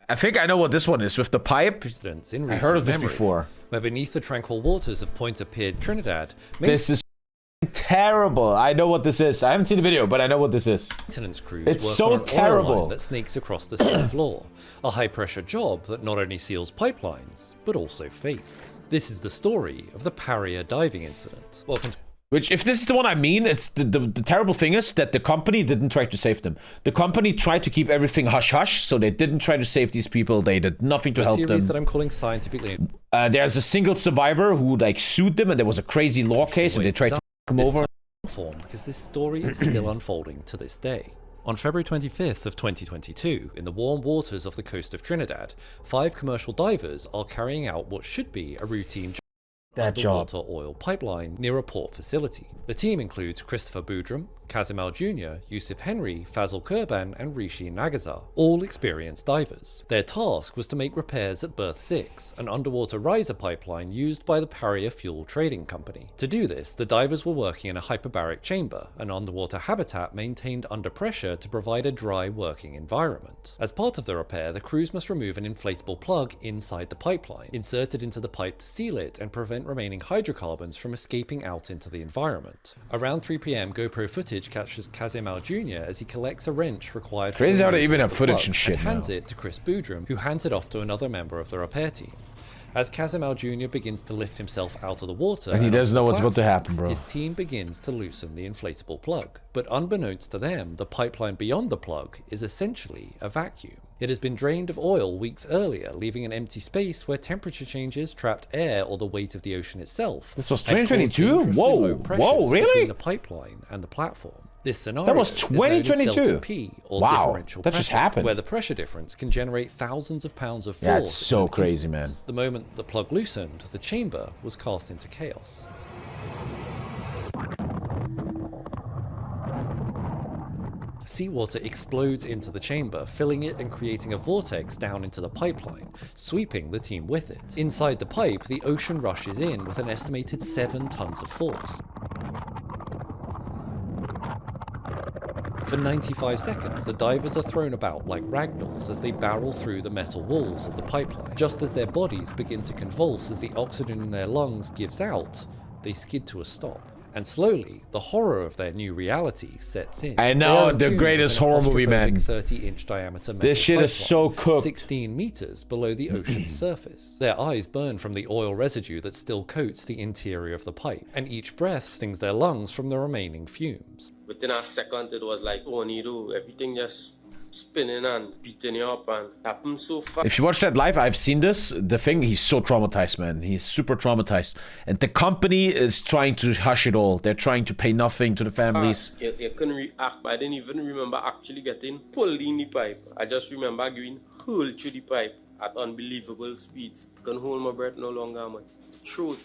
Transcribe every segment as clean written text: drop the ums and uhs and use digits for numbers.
I think I know what this one is with the pipe. I heard of this before. Where beneath the tranquil waters of Point-a-Pied, Trinidad. This is terrible. I know what this is. I haven't seen the video, but I know what this is. Maintenance crews it's work so on an terrible oil line that snakes across the sea floor. A high-pressure job that not only seals pipelines, but also fates. This is the story of the Paria diving incident. Welcome to Which, if this is the one I mean, it's the terrible thing is that the company didn't try to save them. The company tried to keep everything hush-hush, so they didn't try to save these people. They did nothing to help them. A series that I'm calling scientifically. There's a single survivor who like sued them, and there was a crazy law case, and they tried to come over. Because this story is still unfolding to this day. On February 25th of 2022, in the warm waters off the coast of Trinidad, 5 commercial divers are carrying out what should be a routine underwater oil pipeline near a port facility. The team includes Christopher Budram, Kazimel Jr., Yusuf Henry, Fazal Kurban, and Rishi Nagazar, all experienced divers. Their task was to make repairs at Berth 6, an underwater riser pipeline used by the Paria Fuel Trading Company. To do this, the divers were working in a hyperbaric chamber, an underwater habitat maintained under pressure to provide a dry working environment. As part of the repair, the crews must remove an inflatable plug inside the pipeline, inserted into the pipe to seal it and prevent remaining hydrocarbons from escaping out into the environment. Around 3 PM, GoPro footage captures Kazimel Jr. as he collects a wrench required for crazy how they even have footage and shit and hands it to Chris Budram, who hands it off to another member of the repair team. As Kazimel Jr. begins to lift himself out of the water, and he doesn't know what's about to happen, bro. His team begins to loosen the inflatable plug. But unbeknownst to them, the pipeline beyond the plug is essentially a vacuum. It has been drained of oil weeks earlier, leaving an empty space where temperature changes, trapped air, or the weight of the ocean itself. This was 2022? Whoa, whoa, really? Between the pipeline and the platform. This scenario that was 2022. is known as delta P, or wow, differential that pressure, just happened. Where the pressure difference can generate thousands of pounds of force. That's so crazy, man. The moment the plug loosened, the chamber was cast into chaos. Seawater explodes into the chamber, filling it and creating a vortex down into the pipeline, sweeping the team with it. Inside the pipe, the ocean rushes in with an estimated 7 tons of force. For 95 seconds, the divers are thrown about like ragdolls as they barrel through the metal walls of the pipeline. Just as their bodies begin to convulse as the oxygen in their lungs gives out, they skid to a stop. And slowly, the horror of their new reality sets in. I know, the greatest horror movie, man. 30-inch diameter metal this shit is so cooked. 16 meters below the ocean's surface. Their eyes burn from the oil residue that still coats the interior of the pipe, and each breath stings their lungs from the remaining fumes. Within a second, it was like tornado. Everything just spinning and beating you up, and happened so fast. If you watch that live, I've seen this. The thing, he's so traumatized, man. He's super traumatized. And the company is trying to hush it all. They're trying to pay nothing to the families. You couldn't react, but I didn't even remember actually getting pulled in the pipe. I just remember going hurled through the pipe at unbelievable speeds. Couldn't hold my breath no longer, man. Throat.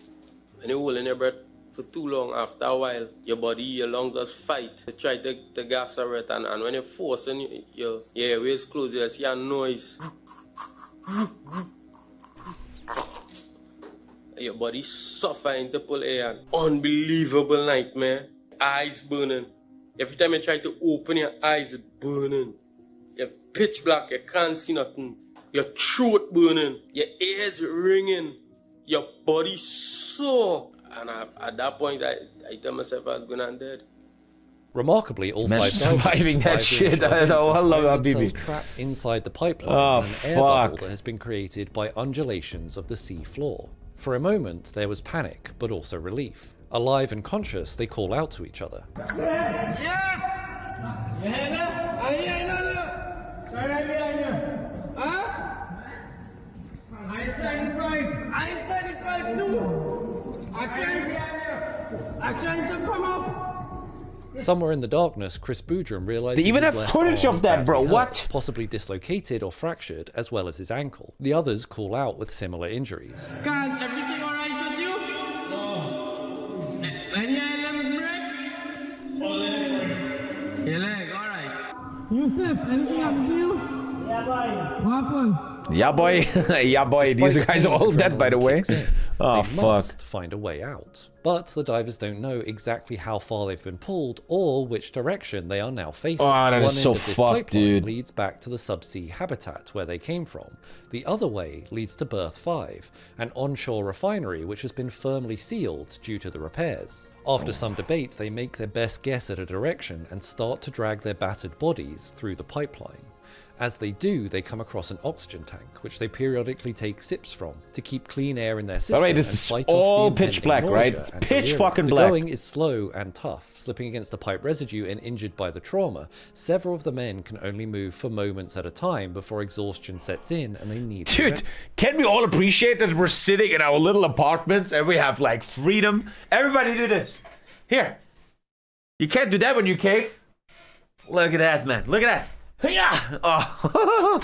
And you're holding your breath for too long, after a while, your body, your lungs just fight to try to gas a breath, and when you're forcing your airways close, you see a noise. Your body suffering to pull air. Unbelievable nightmare. Eyes burning. Every time you try to open your eyes, it's burning. You're pitch black, you can't see nothing. Your throat burning. Your ears ringing. Your body sore. And at that point, I tell myself I was going to dead. Remarkably, all 5 surviving that shit. I know. I love Habibi. Trapped inside the pipeline in an air bubble that has been created by undulations of the sea floor. For a moment, there was panic, but also relief. Alive and conscious, they call out to each other. Somewhere in the darkness, Chris Budram realizes they even have footage of that, bro. What? Possibly dislocated or fractured, as well as his ankle. The others call out with similar injuries. Guys, everything alright with you? No. Any element break? Your leg, alright. Yusuf, anything happened to you? Yeah, boy. Yeah, boy. These Despite guys are all the dead, by the way. kicks in, Oh, they fuck. must find a way out. But the divers don't know exactly how far they've been pulled or which direction they are now facing. Oh, that One is so end of this fucked, pipeline dude. leads back to the subsea habitat where they came from. The other way leads to Berth 5, an onshore refinery which has been firmly sealed due to the repairs. After some debate, they make their best guess at a direction and start to drag their battered bodies through the pipeline. As they do, they come across an oxygen tank, which they periodically take sips from to keep clean air in their system. By the way, this and is fight all off the pitch impending black, right? nausea It's and pitch delirium. fucking The black. going is slow and tough. Slipping against the pipe residue and injured by the trauma, several of the men can only move for moments at a time before exhaustion sets in and they need to Dude, rest. can we all appreciate that we're sitting in our little apartments and we have like freedom? Everybody do this. Here. You can't do that when you cave. Look at that, man. Look at that. Yeah. Oh.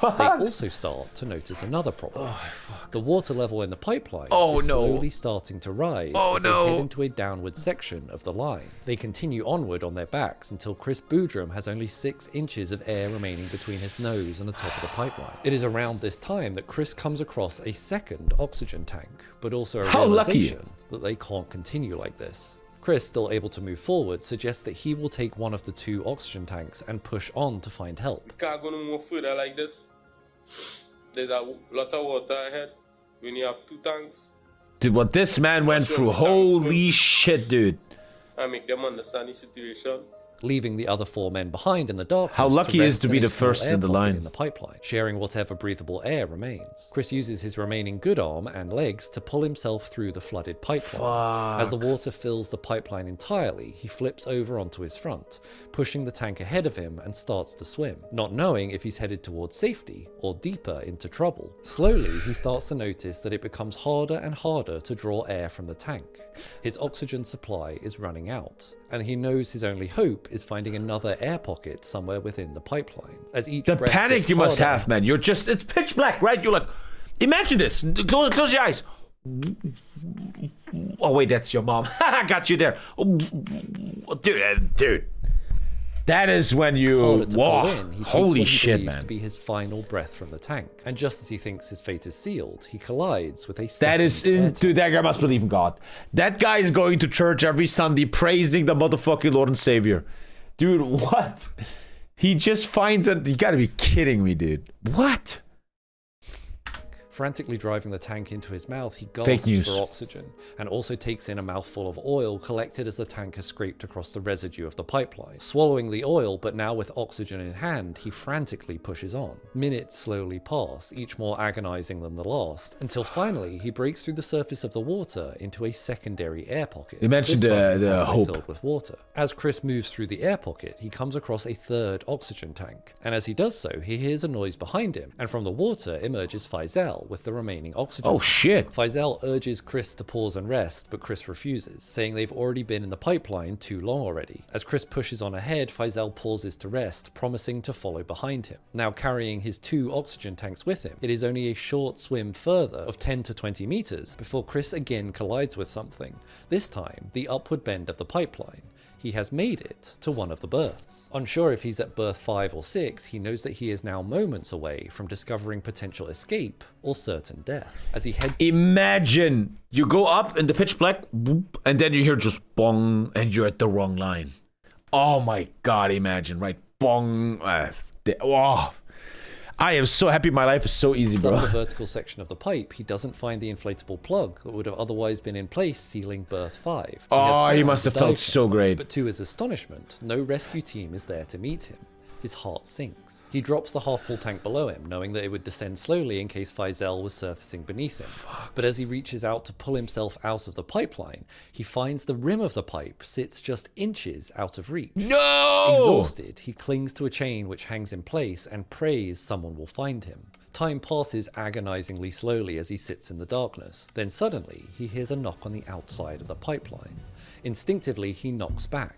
They also start to notice another problem. The water level in the pipeline Oh, is no. slowly starting to rise Oh, as they no. head into a downward section of the line. They continue onward on their backs until Chris Budram has only 6 inches of air remaining between his nose and the top of the pipeline. It is around this time that Chris comes across a second oxygen tank, but also a How lucky. realization that they can't continue like this. Chris, still able to move forward, suggests that he will take one of the 2 oxygen tanks and push on to find help. Can't go no more further like this. There's a lot of water ahead. We only have 2 tanks. Dude, what this man went through. Holy shit, dude. I make them understand the situation. Leaving the other 4 men behind in the darkness. How lucky he is rest to in be a the small first air in the pocket line. in the pipeline, sharing whatever breathable air remains. Chris uses his remaining good arm and legs to pull himself through the flooded pipeline. As the water fills the pipeline entirely, he flips over onto his front, pushing the tank ahead of him and starts to swim, not knowing if he's headed towards safety or deeper into trouble. Slowly, he starts to notice that it becomes harder and harder to draw air from the tank. His oxygen supply is running out, and he knows his only hope is finding another air pocket somewhere within the pipeline. As each The breath panic gets you must harder, have, man. You're just, it's pitch black, right? You're like, imagine this. Close your eyes. Oh, wait, that's your mom. I got you there. Dude. That is when you, harder to whoa, pull in, he takes holy what he shit, believes man. to be his final breath from the tank, and just as he thinks his fate is sealed, he collides with a That is, second air tank. dude, that guy must believe in God. That guy is going to church every Sunday praising the motherfucking Lord and Savior. Dude, what? He just finds it. You gotta be kidding me, dude. What? Frantically driving the tank into his mouth, he Fake gasps news. for oxygen and also takes in a mouthful of oil collected as the tank has scraped across the residue of the pipeline. Swallowing the oil, but now with oxygen in hand, he frantically pushes on. Minutes slowly pass, each more agonizing than the last, until finally he breaks through the surface of the water into a secondary air pocket. You mentioned this time the halfway hope. filled with water. As Chris moves through the air pocket, he comes across a third oxygen tank, and as he does so, he hears a noise behind him, and from the water emerges Faisal with the remaining oxygen. Oh, shit. Faisal urges Chris to pause and rest, but Chris refuses, saying they've already been in the pipeline too long already. As Chris pushes on ahead, Faisal pauses to rest, promising to follow behind him. Now carrying his 2 oxygen tanks with him, it is only a short swim further of 10 to 20 meters before Chris again collides with something, this time the upward bend of the pipeline. He has made it to one of the berths. Unsure if he's at berth 5 or 6, he knows that he is now moments away from discovering potential escape or certain death. As he heads Imagine you go up in the pitch black, whoop, and then you hear just bong, and you're at the wrong line. Oh my God, imagine, right? Bong. Oh. I am so happy my life is so easy, up bro. the vertical section of the pipe, he doesn't find the inflatable plug that would have otherwise been in place sealing berth 5. He has Oh, he found must the have felt dive so chamber, great. But to his astonishment, no rescue team is there to meet him. His heart sinks. He drops the half-full tank below him, knowing that it would descend slowly in case Faisal was surfacing beneath him. But as he reaches out to pull himself out of the pipeline, he finds the rim of the pipe sits just inches out of reach. No! Exhausted, he clings to a chain which hangs in place and prays someone will find him. Time passes agonizingly slowly as he sits in the darkness. Then suddenly, he hears a knock on the outside of the pipeline. Instinctively, he knocks back.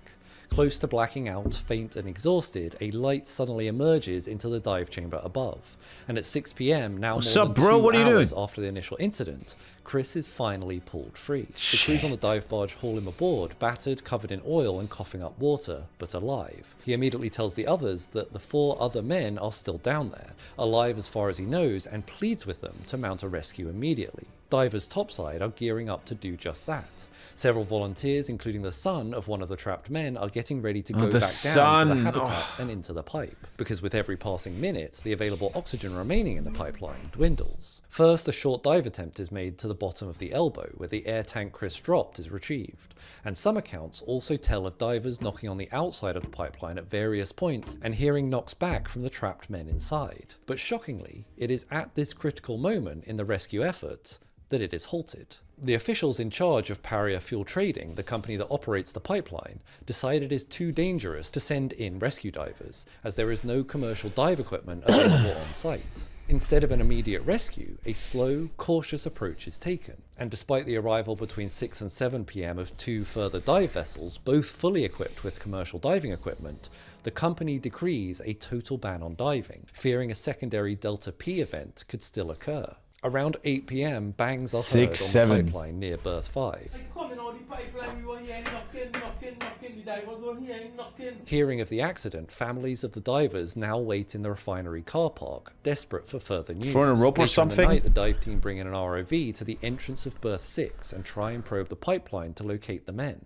Close to blacking out, faint and exhausted, a light suddenly emerges into the dive chamber above. And at 6 p.m, now What's more up, than bro? 2 What are you hours doing? after the initial incident, Chris is finally pulled free. The crews on the dive barge haul him aboard, battered, covered in oil and coughing up water, but alive. He immediately tells the others that the 4 other men are still down there, alive as far as he knows, and pleads with them to mount a rescue immediately. Divers topside are gearing up to do just that. Several volunteers, including the son of one of the trapped men, are getting ready to go back down to the habitat and into the pipe, because with every passing minute, the available oxygen remaining in the pipeline dwindles. First, a short dive attempt is made to the bottom of the elbow, where the air tank Chris dropped is retrieved, and some accounts also tell of divers knocking on the outside of the pipeline at various points and hearing knocks back from the trapped men inside. But shockingly, it is at this critical moment in the rescue effort that it is halted. The officials in charge of Paria Fuel Trading, the company that operates the pipeline, decide it is too dangerous to send in rescue divers, as there is no commercial dive equipment available on site. Instead of an immediate rescue, a slow, cautious approach is taken, and despite the arrival between 6 and 7 p.m. of 2 further dive vessels, both fully equipped with commercial diving equipment, the company decrees a total ban on diving, fearing a secondary Delta P event could still occur. Around 8 p.m, bangs are heard on the pipeline near berth 5. Coming on the pipeline, we were hearing knocking. The divers were hearing knocking. Hearing of the accident, families of the divers now wait in the refinery car park, desperate for further news. Throwing a rope or Later in the something? night, the dive team bring in an ROV to the entrance of berth 6 and try and probe the pipeline to locate the men.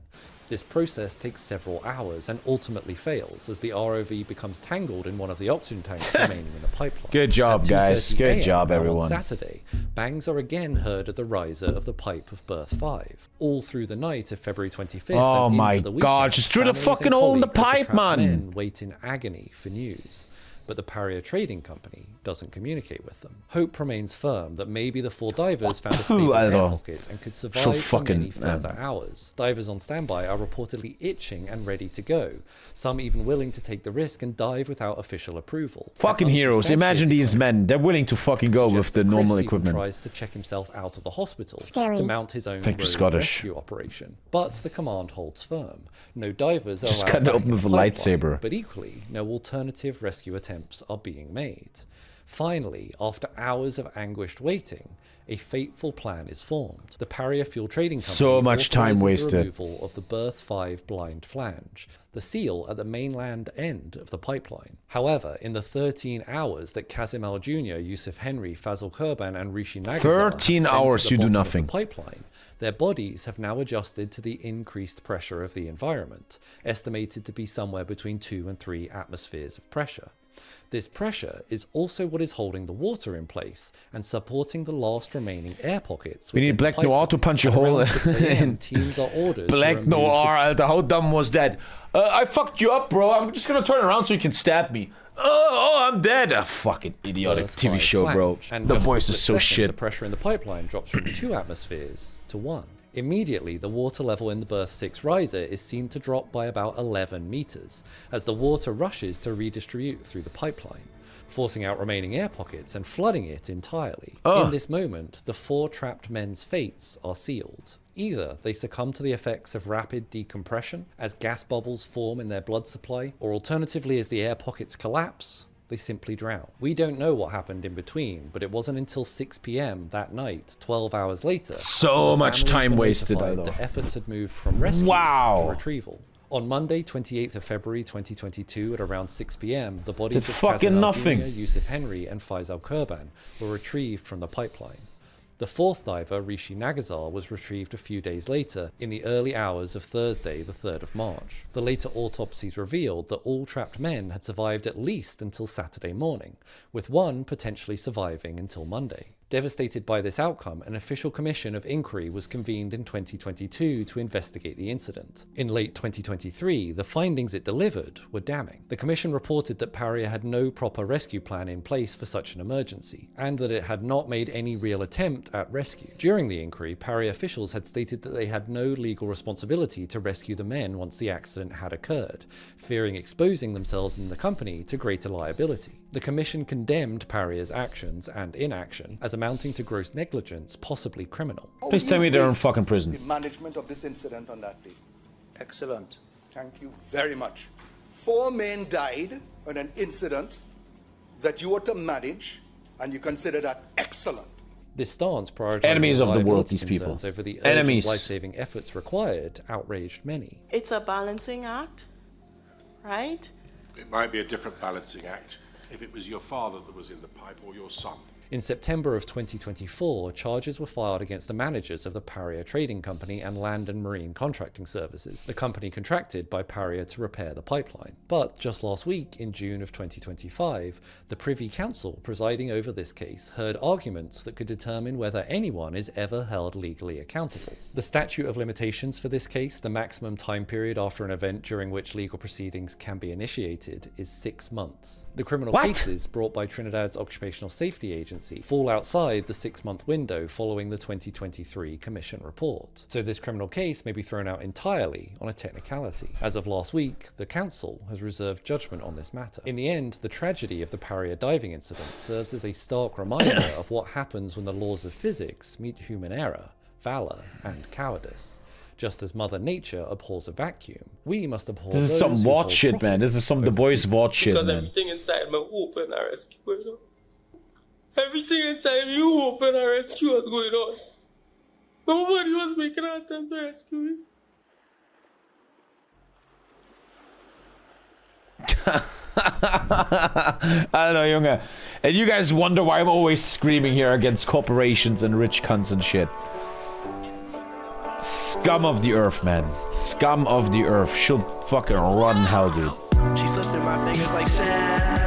This process takes several hours and ultimately fails as the ROV becomes tangled in one of the oxygen tanks remaining in the pipeline. Good job, At guys. 2:30 Good AM, job, now everyone. On Saturday, bangs are again heard at the riser of the pipe of berth 5. All through the night of February 25th Oh and my into the God, weekend, just threw the families fucking and hole in the colleagues of pipe, trapped man. men wait in agony for news. But the Paria Trading Company doesn't communicate with them. Hope remains firm that maybe the 4 divers found a stable air Alter. pocket and could So survive for many fucking, further hours. Divers on standby are reportedly itching and ready to go, some even willing to take the risk and dive without official approval. Fucking An heroes. Imagine these men. They're willing to fucking go with suggests the that normal Chris even equipment. tries to check himself out of the hospital Scary. to mount his own Thank you, rogue Scottish. rescue operation. But the command holds firm. No divers are Just allowed cut it back open in with the a pipeline, lightsaber. but equally, no alternative rescue attempts are being made. Finally, after hours of anguished waiting, a fateful plan is formed. The Paria Fuel Trading Company So much time authorizes the wasted. removal of the berth 5 blind flange, the seal at the mainland end of the pipeline. However, in the 13 hours that Kazim Al Jr., Yusuf Henry, Fazl Kurban, and Rishi Nagazar 13 spent at hours the you do bottom of nothing. the pipeline, their bodies have now adjusted to the increased pressure of the environment, estimated to be somewhere between 2 and 3 atmospheres of pressure. This pressure is also what is holding the water in place and supporting the last remaining air pockets. We need within the Black Noir pipeline. to punch a At hole around 6 a.m, in- teams are ordered to Black remove Noir, Alter. How dumb was that? I fucked you up, bro. I'm just gonna turn around so you can stab me. Oh, I'm dead. Fucking idiotic Berth TV 5 show, bro. flange, and The just voice a is split so second, shit. The pressure in the pipeline drops from 2 atmospheres to 1. Immediately, the water level in the berth 6 riser is seen to drop by about 11 meters as the water rushes to redistribute through the pipeline, forcing out remaining air pockets and flooding it entirely. In this moment, the 4 trapped men's fates are sealed. Either they succumb to the effects of rapid decompression as gas bubbles form in their blood supply, or alternatively as the air pockets collapse, they simply drown. We don't know what happened in between, but it wasn't until 6 p.m. that night, 12 hours later, So that the much families time were wasted, notified Alter. that efforts had moved from rescue Wow. to retrieval. On Monday, 28th of February 2022 at around 6 p.m, the bodies Did of fucking Kazim Al nothing. Jr., Yusuf Henry and Faisal Kurban were retrieved from the pipeline. The 4th diver, Rishi Nagazar, was retrieved a few days later in the early hours of Thursday, the 3rd of March. The later autopsies revealed that all trapped men had survived at least until Saturday morning, with one potentially surviving until Monday. Devastated by this outcome, an official commission of inquiry was convened in 2022 to investigate the incident. In late 2023, the findings it delivered were damning. The commission reported that Paria had no proper rescue plan in place for such an emergency, and that it had not made any real attempt at rescue. During the inquiry, Paria officials had stated that they had no legal responsibility to rescue the men once the accident had occurred, fearing exposing themselves and the company to greater liability. The commission condemned Paria's actions and inaction as amounting to gross negligence, possibly criminal. Please tell me they're in fucking The prison. management of this incident on that day. Excellent. Thank you very much. 4 men died in an incident that you were to manage, and you consider that excellent. This stance prioritizing Enemies of the world, reliability these people. concerns over the Enemies. urgent life-saving efforts required outraged many. It's a balancing act, right? It might be a different balancing act if it was your father that was in the pipe or your son. In September of 2024, charges were filed against the managers of the Paria Trading Company and Land and Marine Contracting Services, the company contracted by Paria to repair the pipeline. But just last week, in June of 2025, the Privy Council presiding over this case heard arguments that could determine whether anyone is ever held legally accountable. The statute of limitations for this case, the maximum time period after an event during which legal proceedings can be initiated, is 6 months. The criminal cases brought by Trinidad's Occupational Safety Agency fall outside the 6-month window following the 2023 Commission report. So this criminal case may be thrown out entirely on a technicality. As of last week, the Council has reserved judgment on this matter. In the end, the tragedy of the Paria diving incident serves as a stark reminder of what happens when the laws of physics meet human error, valor, and cowardice. Just as Mother Nature abhors a vacuum, we must abhor This is those some who VOD hold shit, man. This is some The Boys VOD shit, Because man. everything inside me open and rescue. You know? Everything inside me open and rescue was going on. Nobody was making an attempt to rescue me. I don't know, Junge. And you guys wonder why I'm always screaming here against corporations and rich cunts and shit. Scum of the earth, man. Scum of the earth should fucking run hell, dude. She slipped through my fingers like sand.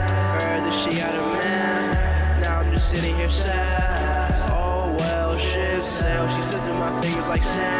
Heard that she had a man. Now I'm just sitting here sad. Oh well, ship sail. She slipped through my fingers like sand.